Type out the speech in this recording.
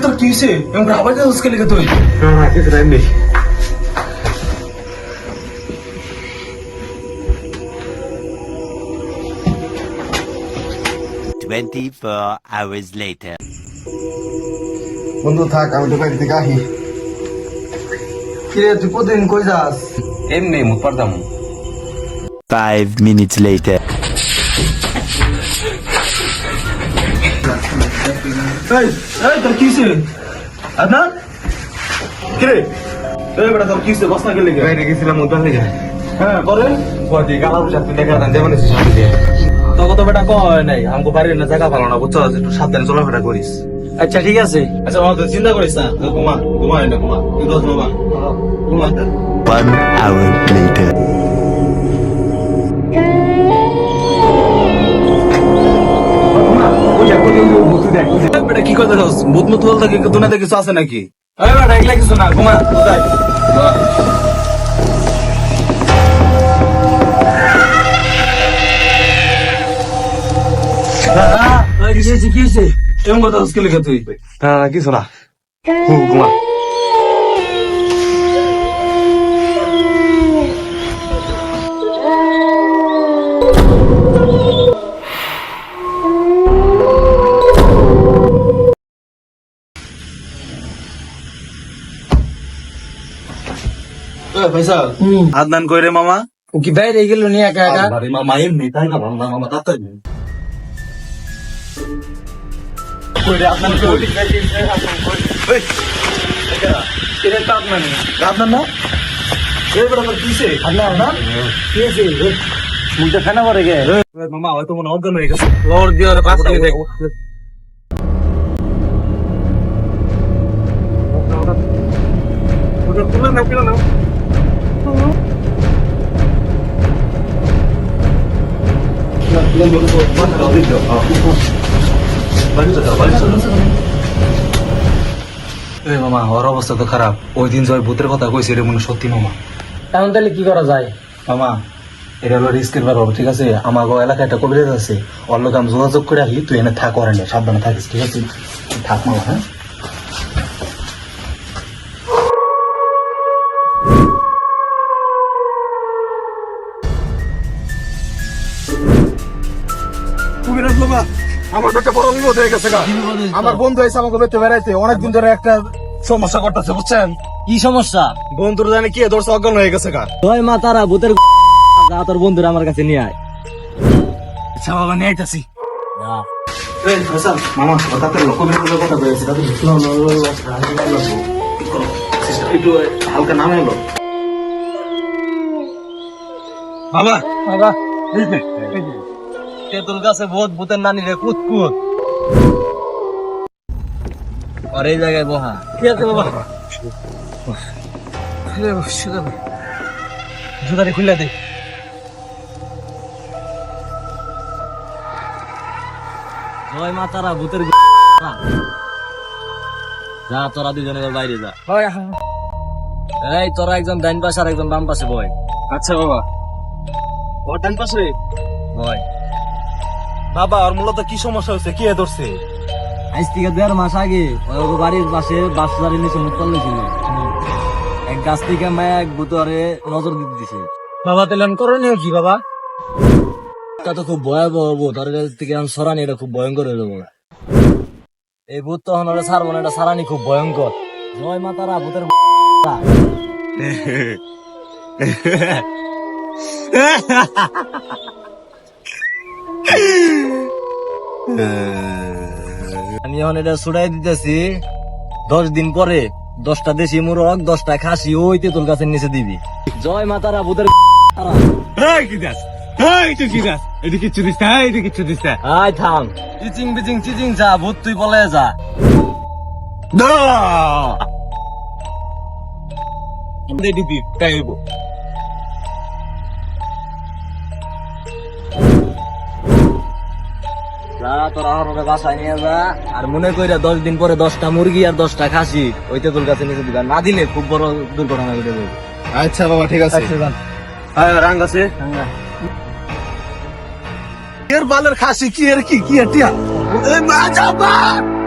তোর কি হয়েছে? আবার যাচ্ছিস কে তুই? না কিছু নাই। 24 hours later. বন্ধু থাক, আমি তো বাড়ি থেকে আহি। কিরে তুই প্রতিদিন কই যাস? এমনি মুখ পারতাম। 5 minutes later. তোর কি হয়েছে? আদনান কিরে বেটা তোর কি হয়েছে? বসনা গেলে বাইরে গেছিলাম উদ্ধার লেগে। হ্যাঁ পরে পরে গালা বুঝা তুই দেখা দেন যেমন তোকে তো বেটা কয় নাই আমাকে বাড়ির না জায়গা ভালো না বুঝছো, একটু সাবধানে চলাফেরা করিস। আচ্ছা ঠিক আছে। আচ্ছা মামা তুই চিন্তা করিস না, ঘুমা ঘুমা না ঘুমা, তুই দোষ ঘুমা ঘুমা। 1 hour later. বেটা কি কথা ভূত মুত বলতে দুনিয়াতে কিছু আছে নাকি? বেটা এগুলা কিছু না, ঘুমা কোথায়? কি হয়েছে? এমন কথা হচ্ছে লিখে তুই? না কিছু না, ঘুমা। ফয়সাল আদনান কই রে মামা? ও কি বাইরে গেল নি একা একা? আরে মামা এমনি তাই না মামা, মামা তাড়াতাড়ি কই রে আদনান কই? এই এরে আদনান আদনান না এই বড় তোর কিসে? আদনান না কি হয়েছে? মুখটা ফেনা পড়ে গে। মামা হয়তো মনে অজ্ঞান হয়ে গেছে। লর দিয়ে ওর পাশ থেকে দেখ। ওটা তুলে নাও কিনা নাও। মামা ওর অবস্থা তো খারাপ, ওই দিন জয় ভূতের কথা কইছে রে মনে সত্যি মামা। এখন তাহলে কি করা যায়? মামা এটা হলো রিস্কের ব্যাপার, ঠিক আছে? আমার এলাকায় একটা কবিরাজ আছে, ওর লোক আমি যোগাযোগ করে আসলি, তুই এনে থাক, ওরে সাবধানে থাকিস, ঠিক আছে? থাক মামা। হ্যাঁ কবিরাজ বাবা, আমার একটা বড় বিপদ হয়ে গেছে গা। আমার বন্ধু এসে আমাকে বেঁচে বেড়াইতে অনেকদিন ধরে একটা সমস্যা করতেছে, বুঝছেন? কি সমস্যা? বন্ধুর জানে কি ধরছে, অজ্ঞান হয়ে গেছে গা। জয় মা তারা ভূতের যা তোর বন্ধুরা আমার কাছে নিয়ে আয়। আচ্ছা বাবা, নিয়ে আইতাছি। মামা হঠাৎ কবিরাজের কথা বলেছে, একটু হালকা নামে এলো বাবা বাবা তেতুল গাছে ভূত, ভূতের নানি রে কুত কুত। আর এই জায়গায় বহা। ঠিক আছে বাবা। জুতারি খুলে দে। জয় মা তারা ভূতের যা তোরা দুজনে বাইরে যা। এই তোরা একজন ডাইন পাশে আর একজন বাম পাশে বয়। আচ্ছা বাবা। ওর ডান পাশে বয়। বাবা, ওর মূলত কি সমস্যা হয়েছে, কি ধরছে? আজ থেকে 1.5 মাস আগে ওই বাড়ির পাশে বাসদারির নিচে মুখ করলে ছিল, এক গাছ থেকে মায়া এক ভূতরে নজর দিতে দিছে। বাবা তেলেন করণীয় কি বাবা? তা তো খুব ভয়াবহ ভূত, ওর কাছ থেকে সরানি এটা খুব ভয়ঙ্কর হয়ে যাবো। এই ভূত তখন ওরা ছাড়বো না, এটা সারানি খুব ভয়ঙ্কর। জয় মা তারা ভূতের আমি এখন এটা ছুড়াই দিতেছি। 10 দিন পরে 10টা দেশি মুরগ 10টা খাসি ওই তেতুল গাছের নিচে দিবি। জয় মা তারা ভূতের আয় থাম, চিচিং বিচিং চিচিং যা, ভূত তুই বলে যা। দিবি তাই হইব। তোরা বাসায় নিয়ে যা, আর মনে কইরা 10 দিন পরে 10টা মুরগি আর 10টা খাসি ওই তেতুল গাছে নিচে দিবা, না দিলে খুব বড় দুর্ঘটনা ঘটে যাবে। আচ্ছা বাবা, ঠিক আছে। রাং আছে এর বালের খাসি কি এর কি কি টিয়া মা,